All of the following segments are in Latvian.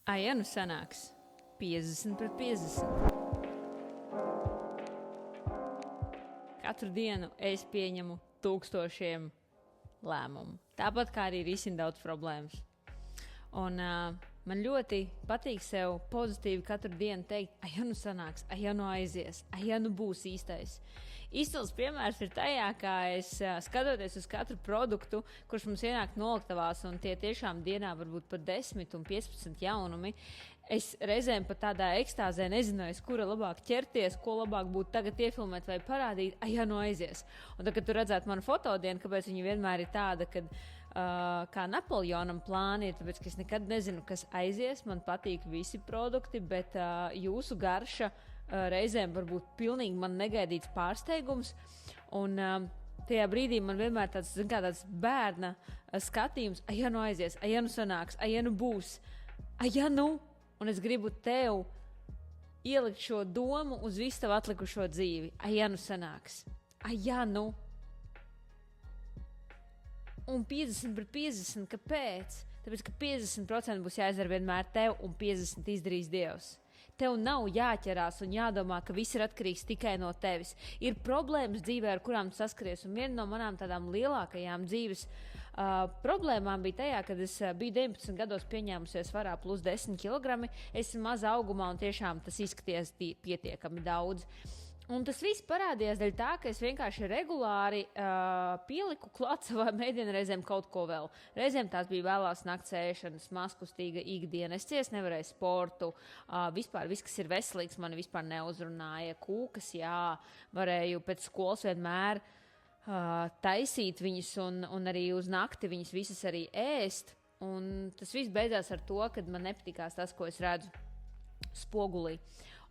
Ja nu sanāks 50/50. Katru dienu es pieņemu tūkstošiem lēmumu. Tāpat kā arī risinu daudz problēmas. Un man ļoti patīk sev pozitīvi katru dienu teikt, ja nu sanāks, ja nu aizies, ja nu būs īstais. Izcils piemērs ir tajā, kā es skatoties uz katru produktu, kurš mums ienāk noliktavās, un tie tiešām dienā varbūt pat 10 un 15 jaunumi. Es reizēm pat tādā ekstāzē nezināju, kura labāk ķerties, ko labāk būtu tagad iefilmēt vai parādīt, ja nu aizies. Un tad, kad tu redzētu manu fotodienu, kāpēc viņa vienmēr ir tāda, kad kā Napoleonam plāni ir, tāpēc, ka es nekad nezinu, kas aizies, man patīk visi produkti, bet jūsu garša reizēm var būt pilnīgi man negaidīts pārsteigums. Un tajā brīdī man vienmēr tāds bērna skatījums, ja nu aizies, ja nu sanāks, ja nu būs, ja nu. Un es gribu tev ielikt šo domu uz visu tavu atlikušo dzīvi. Ja nu sanāks, ja nu. Un 50/50, kāpēc? Tāpēc, ka 50% būs jāizdara vienmēr tev un 50% izdarīs Dievs. Tev nav jāķerās un jādomā, ka viss ir atkarīgs tikai no tevis. Ir problēmas dzīvē, ar kurām tu saskaries, un viena no manām tādām lielākajām dzīves problēmām bija tajā, kad es biju 19 gados pieņēmusies svarā plus 10 kg. Es esmu maza augumā un tiešām tas izskatījās pietiekami daudz. Un tas viss parādījās dēļ tā, ka es vienkārši regulāri pieliku klāt savām mēdienreizēm kaut ko vēl. Reizēm tās bija vēlās nakts ēšanas, mazkustīga ikdiena. Es ciest nevarēju sportu. Vispār viss, kas ir veselīgs, mani vispār neuzrunāja. Kūkas, jā, varēju pēc skolas vienmēr taisīt viņus un arī uz nakti viņus visas arī ēst. Un tas viss beidzās ar to, kad man nepatikās tas, ko es redzu spogulī.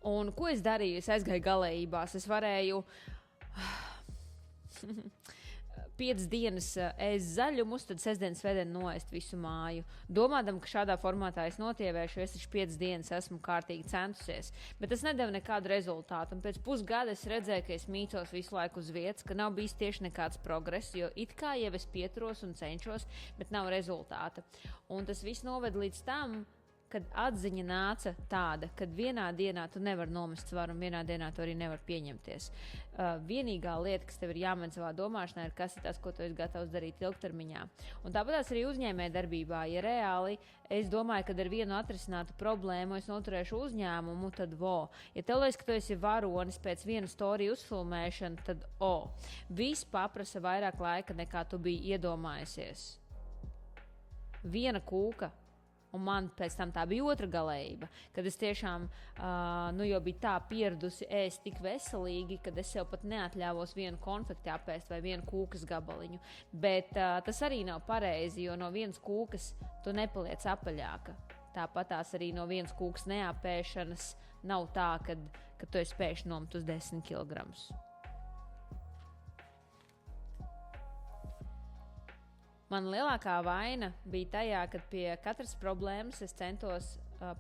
Un ko es darīju? Es aizgāju galējībās. Es varēju 5 dienas ēst zaļumus, tad sestdien, svētdien noēst visu māju. Domādam, ka šādā formātā es notievēšu, es taču 5 dienas esmu kārtīgi centusies. Bet tas nedeva nekādu rezultātu. Un pēc pusgada es redzēju, ka es mīcos visu laiku uz vietas, ka nav bijis tieši nekāds progress, jo it kā jau es pieturos un cenšos, bet nav rezultāta. Un tas viss noved līdz tam, kad atziņa nāca tāda, ka vienā dienā tu nevari nomest svaru un vienā dienā tu arī nevari pieņemties. Vienīgā lieta, kas tev ir jāmen savā domāšanā, ir kas ir tas, ko tu esi gatavs darīt ilgtermiņā. Un tāpēc arī uzņēmē darbībā, ja reāli es domāju, ka ar vienu atrisinātu problēmu es noturēšu uzņēmumu, tad Ja tev liekas, ka tu esi varonis pēc viena storiju uzfilmēšana, tad viss paprasa vairāk laika, nekā tu biji iedomājusies. Viena kūka. Un man pēc tam tā bija otra galējība, kad es tiešām jau biju tā pieradusi ēst tik veselīgi, kad es sev pat neatļāvos vienu konfekti apēst vai vienu kūkas gabaliņu. Bet tas arī nav pareizi, jo no vienas kūkas tu nepaliec apaļāka. Tāpat tās arī no vienas kūkas neapēšanas nav tā, ka tu esi spējuši nomet uz 10 kg. Man lielākā vaina bija tajā, kad pie katras problēmas es centos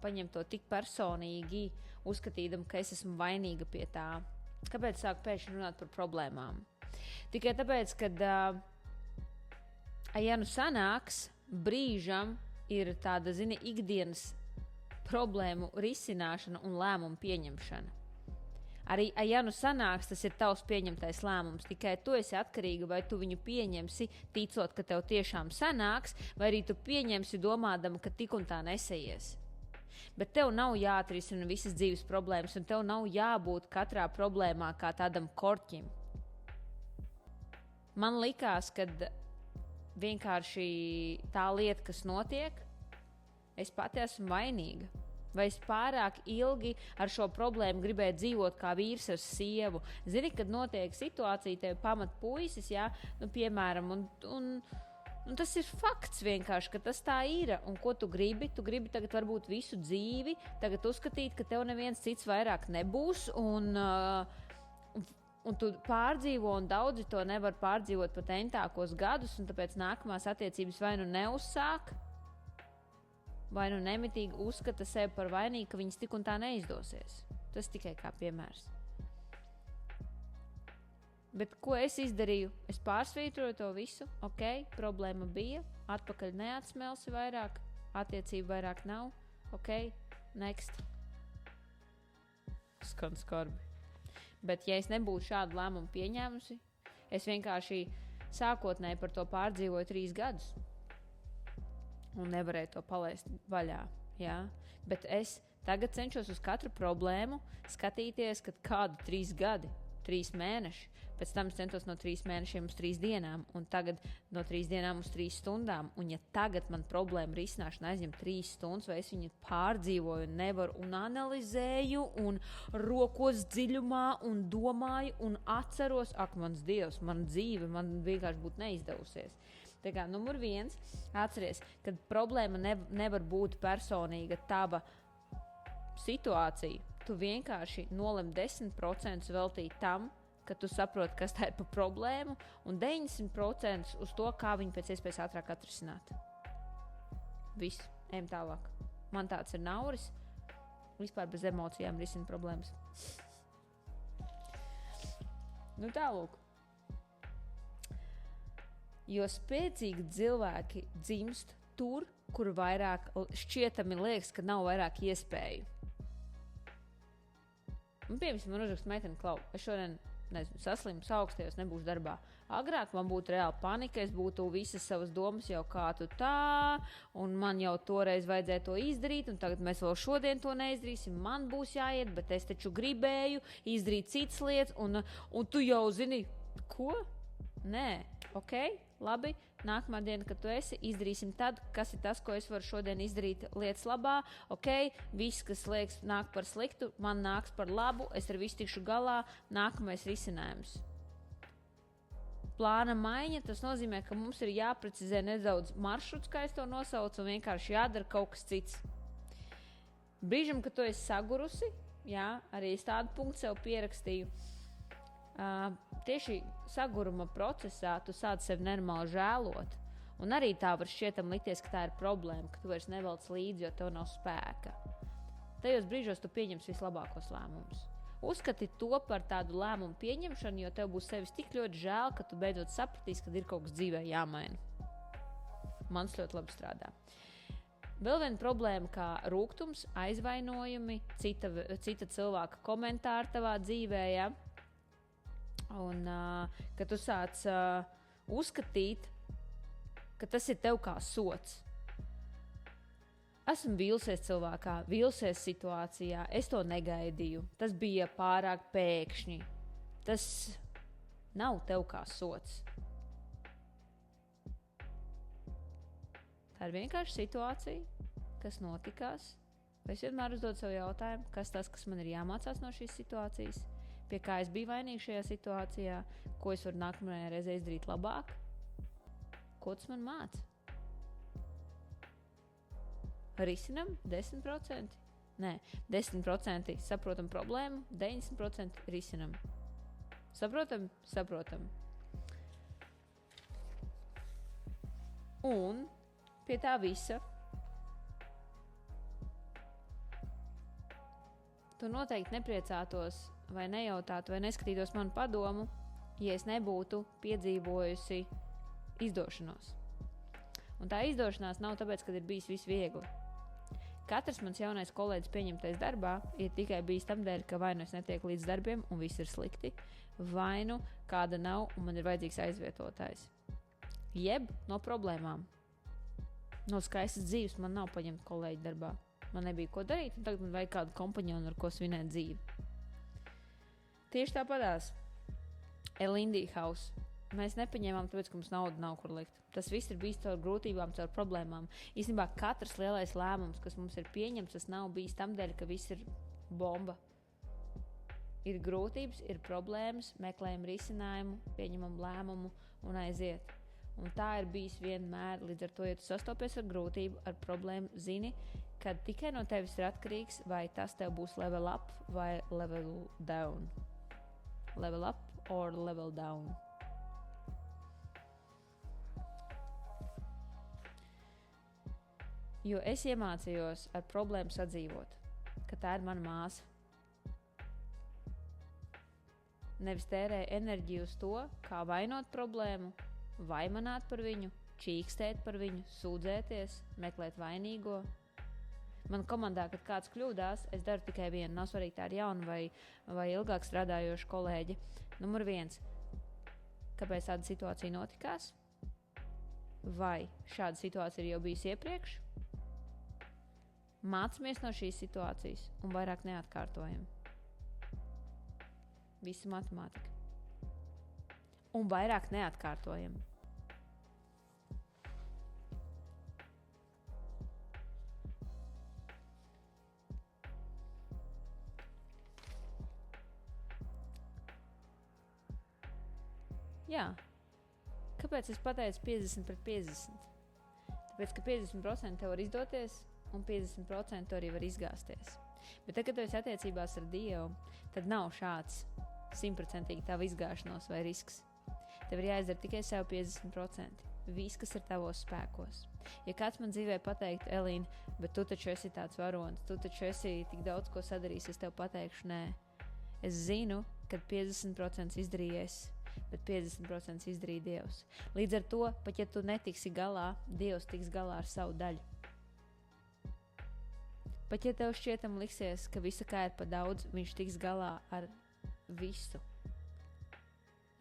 paņemt to tik personīgi, uzskatīdam, ka es esmu vainīga pie tā. Kāpēc sāku pēkšņi runāt par problēmām? Tikai tāpēc, ka, ja nu sanāks, brīžam ir tāda, ikdienas problēmu risināšana un lēmumu pieņemšana. Arī, ja nu sanāks, tas ir tavs pieņemtais lēmums, tikai tu esi atkarīga, vai tu viņu pieņemsi, ticot, ka tev tiešām sanāks, vai arī tu pieņemsi domādama, ka tik un tā nesaies. Bet tev nav jāatrisina visas dzīves problēmas, un tev nav jābūt katrā problēmā kā tādam korķim. Man likās, ka vienkārši tā lieta, kas notiek, es pati esmu vainīga. Vai es pārāk ilgi ar šo problēmu gribēju dzīvot kā vīrs ar sievu. Zini, kad notiek situācija, tev pamat puisis, piemēram, un tas ir fakts vienkārši, ka tas tā ir. Un ko tu gribi? Tu gribi tagad varbūt visu dzīvi, tagad uzskatīt, ka tev neviens cits vairāk nebūs, un tu pārdzīvo, un daudzi to nevar pārdzīvot pat entākos gadus, un tāpēc nākamās attiecības vai nu neuzsāk, vai nu nemitīgi uzskata sevi par vainīgu, ka viņas tik un tā neizdosies. Tas tikai kā piemērs. Bet ko es izdarīju? Es pārsvītroju to visu. Problēma bija, atpakaļ neatsmelsi vairāk, attiecība vairāk nav. Ok, next. Skan skarbi. Bet ja es nebūtu šādu lēmumu pieņēmusi, es vienkārši sākotnēji par to pārdzīvoju 3 gadus. Un nevarēju to palaist vaļā. Ja? Bet es tagad cenšos uz katru problēmu skatīties, kad kādu 3 gadi, 3 mēneši. Pēc tam es centos no 3 mēnešiem uz 3 dienām, un tagad no 3 dienām uz 3 stundām. Un ja tagad man problēma risināšana aizņem 3 stundas, vai es viņu pārdzīvoju, nevaru un analizēju, un rokos dziļumā, un domāju, un atceros, ak, mans Dievs, mana dzīve man vienkārši būtu neizdevusies. Tā kā numur 1, atceries, kad problēma nevar būt personīga tava situācija. Tu vienkārši nolem 10% veltīt tam, ka tu saproti, kas tā ir par problēmu, un 90% uz to, kā viņu pēc iespējas ātrāk atrisināt. Viss, ejam tālāk. Man tāds ir nauris, vispār bez emocijām risina problēmas. Nu tālūk. Jo spēcīgi cilvēki dzimst tur, kur vairāk šķietami liekas, ka nav vairāk iespēju. Un piemēram, man uzrakst meiteni, Klau, es šodien saslimu augstajos, nebūšu darbā. Agrāk man būtu reāli panika, es būtu visas savas domas jau kā tu tā, un man jau toreiz vajadzēja to izdarīt, un tagad mēs vēl šodien to neizdarīsim, man būs jāiet, bet es taču gribēju izdarīt citas lietas, un tu jau zini, ko? Nē, ok, labi, nākamā diena, kad tu esi, izdarīsim tad, kas ir tas, ko es varu šodien izdarīt lietas labā, ok, viss, kas liekas nāk par sliktu, man nāks par labu, es ar visu tikšu galā, nākamais risinājums. Plāna maiņa, tas nozīmē, ka mums ir jāprecizē nedaudz maršruts, kā es to nosaucu, un vienkārši jādara kaut kas cits. Brīžam, kad tu esi sagurusi, jā, arī es tādu punktu sev pierakstīju, tieši saguruma procesā tu sāc sevi nenormāli žēlot. Un arī tā var šķietam likties, ka tā ir problēma, ka tu vairs nevelc līdzi, jo tev nav spēka. Tajos brīžos tu pieņemsi vislabākos lēmumus. Uzskati to par tādu lēmumu pieņemšanu, jo tev būs sevis tik ļoti žēl, ka tu beidzot sapratīsi, ka ir kaut kas dzīvē jāmaina. Mans ļoti labi strādā. Vēl viena problēma kā rūgtums, aizvainojumi, cita cilvēka komentāri tavā dzīvē, ja? Un ka tu sāc uzskatīt, ka tas ir tev kā sots. Esmu vīlusies cilvēkā, vīlusies situācijā, es to negaidīju, tas bija pārāk pēkšņi. Tas nav tev kā sots. Tā ir vienkārši situācija, kas notikās. Es vienmēr uzdodu sev jautājumu, kas tas, kas man ir jāmācās no šīs situācijas, pie kā es biju vainīga šajā situācijā, ko es varu nākamajā reizē izdarīt labāk, ko tas man māca. Risinam 10%? Nē, 10% saprotam problēmu, 90% risinam. Saprotam? Saprotam. Un pie tā visa tu noteikti nepriecātos vai nejautātu vai neskatītos manu padomu, ja es nebūtu piedzīvojusi izdošanos. Un tā izdošanās nav tāpēc, ka ir bijis viss viegli. Katrs mans jaunais kolēģis pieņemtais darbā ir tikai bijis tam dēļ, ka vai nu es netieku līdz darbiem un viss ir slikti, vai nu kāda nav un man ir vajadzīgs aizvietotājs. Jeb no problēmām. No skaistas dzīves man nav paņemt kolēģi darbā. Man nebija ko darīt, un tagad man vajag kādu kompanionu, ar ko svinēt dzīvi. Tieši tāpatās Elindī House. Mēs nepaņēmām, tāpēc, ka mums nauda nav kur likt. Tas viss ir bijis caur grūtībām, caur problēmām. Īstenībā katrs lielais lēmums, kas mums ir pieņemts, tas nav bijis tam dēļ, ka viss ir bomba. Ir grūtības, ir problēmas, meklējam risinājumu, pieņemam lēmumu un aiziet. Un tā ir bijis vienmēr. Līdz ar to, ja tu sastopies ar grūtību, ar problēmu, zini, ka tikai no tevis ir atkarīgs, vai tas tev būs level up vai level down. Level up or level down. Jo es iemācījos ar problēmu sadzīvot, ka tā ir mana māsa. Nevis tērēju enerģiju uz to, kā vainot problēmu, vaimanāt par viņu, čīkstēt par viņu, sūdzēties, meklēt vainīgo. Man komandā, kad kāds kļūdās, es daru tikai vienu. Nav svarīgi, tā ir jauna vai ilgāk strādājoša kolēģi. Numur 1. Kāpēc tāda situācija notikās? Vai šāda situācija ir jau bijusi iepriekš? Mācamies no šīs situācijas un vairāk neatkārtojam. Visa matemātika. Un vairāk neatkārtojam. Jā. Kāpēc es pateicu 50/50? Tāpēc, ka 50% tev var izdoties un 50% arī var izgāzties. Bet tad, kad tu esi attiecībās ar Dievu, tad nav šāds 100% tava izgāšanos vai risks. Tev ir jāizdara tikai sev 50%. Viss, kas ir tavos spēkos. Ja kāds man dzīvē pateiktu, Elīna, bet tu taču esi tāds varonis, tu taču esi tik daudz ko sadarījis, es tev pateikšu, nē. Es zinu, kad 50% izdarījies, bet 50% izdarīja Dievs. Līdz ar to, pat ja tu netiksi galā, Dievs tiks galā ar savu daļu. Pat ja tev šķietam liksies, ka visa kā ir pa daudz, viņš tiks galā ar visu.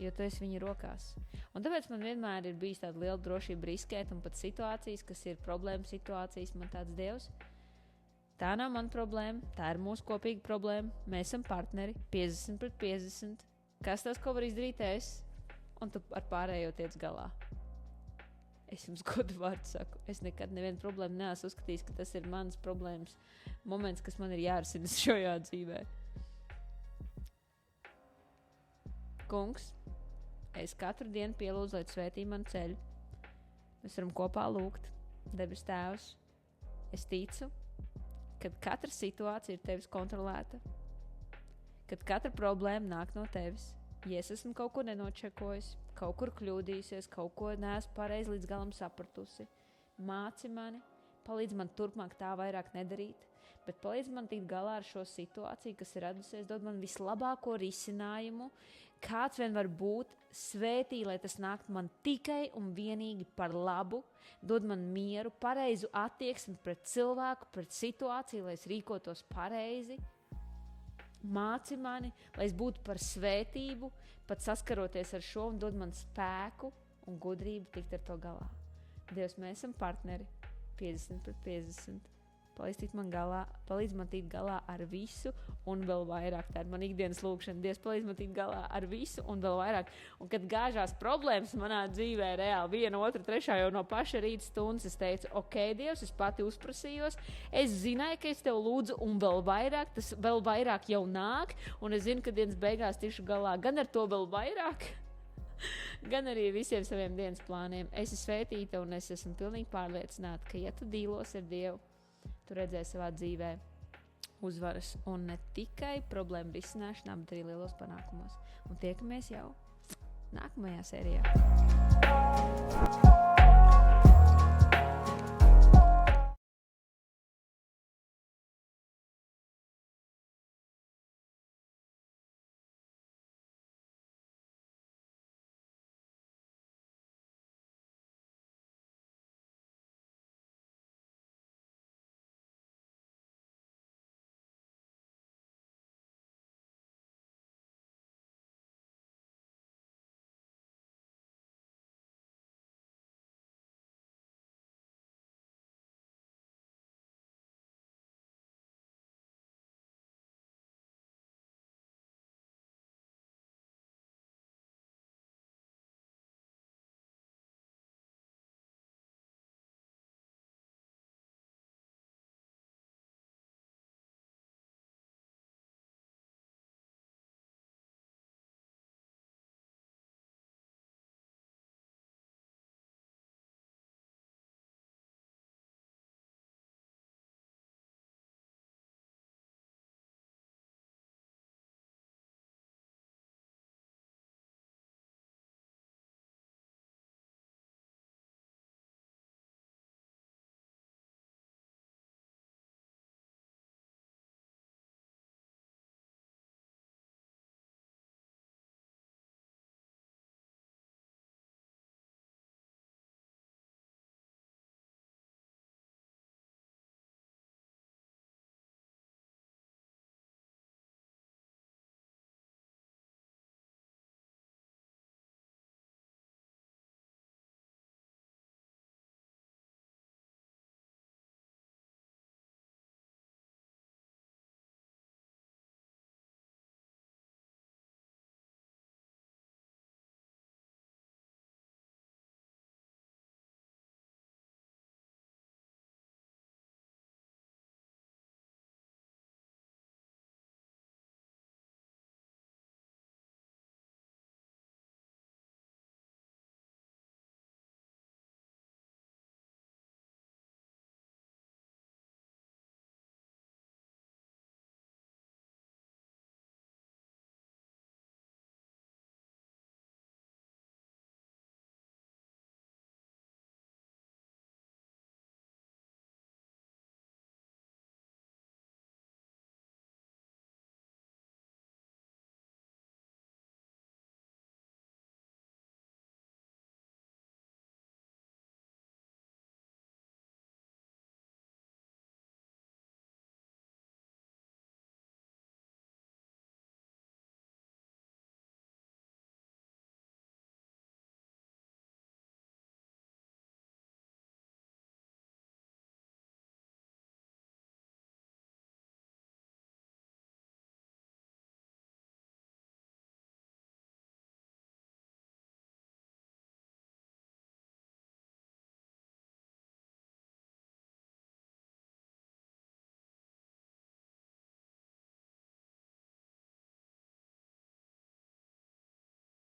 Jo tu esi viņa rokās. Un tāpēc man vienmēr ir bijis tāda liela drošība riskēt un pat situācijas, kas ir problēma situācijas, man tāds Dievs. Tā nav mana problēma, tā ir mūsu kopīga problēma. Mēs esam partneri, 50/50. Kas tas, ko var izdarīt es? Un tu ar pārējo tiec galā. Es jums godu vārdu saku. Es nekad nevienu problēmu neesmu uzskatījis, ka tas ir mans problēmas moments, kas man ir jārisina šajā dzīvē. Kungs, es katru dienu pielūdzu, lai tu svētī manu ceļu. Mēs varam kopā lūgt. Debes Tēvs, es ticu, kad katra situācija ir tevis kontrolēta, kad katra problēma nāk no tevis. Ja es esmu kaut ko nenočekojis, kaut kur kļūdījusies, kaut ko neesmu pareizi līdz galam sapratusi, māci mani, palīdz man turpmāk tā vairāk nedarīt, bet palīdz man tikt galā ar šo situāciju, kas ir radusies, dod man vislabāko risinājumu, kāds vien var būt, svētī, lai tas nākt man tikai un vienīgi par labu, dod man mieru, pareizu attieksmi pret cilvēku, pret situāciju, lai es rīkotos pareizi. Māci mani, lai es būtu par svētību, pat saskaroties ar šo un dod man spēku un gudrību tikt ar to galā. Dievs, mēs esam partneri, 50/50. Palīdz man tikt galā ar visu un vēl vairāk. Tā ir man ikdienas lūkšana. Dievs, palīdz man tikt galā ar visu un vēl vairāk. Un kad gāžās problēmas manā dzīvē reāli 1, 2, 3 jau no paša rīta stundas, es teicu, ok, Dievs, es pati uzprasījos. Es zināju, ka es tev lūdzu un vēl vairāk, tas vēl vairāk jau nāk. Un es zinu, ka dienas beigās tikšu galā gan ar to vēl vairāk, gan arī visiem saviem dienas plāniem. Es esmu svētīta un es esmu pilnīgi pārliecināta, ka ja tu dīlos ar Dievu, tu redzēji savā dzīvē uzvaras un ne tikai problēmu risināšanā, bet arī lielos panākumos. Un tiekamies jau nākamajā sērijā.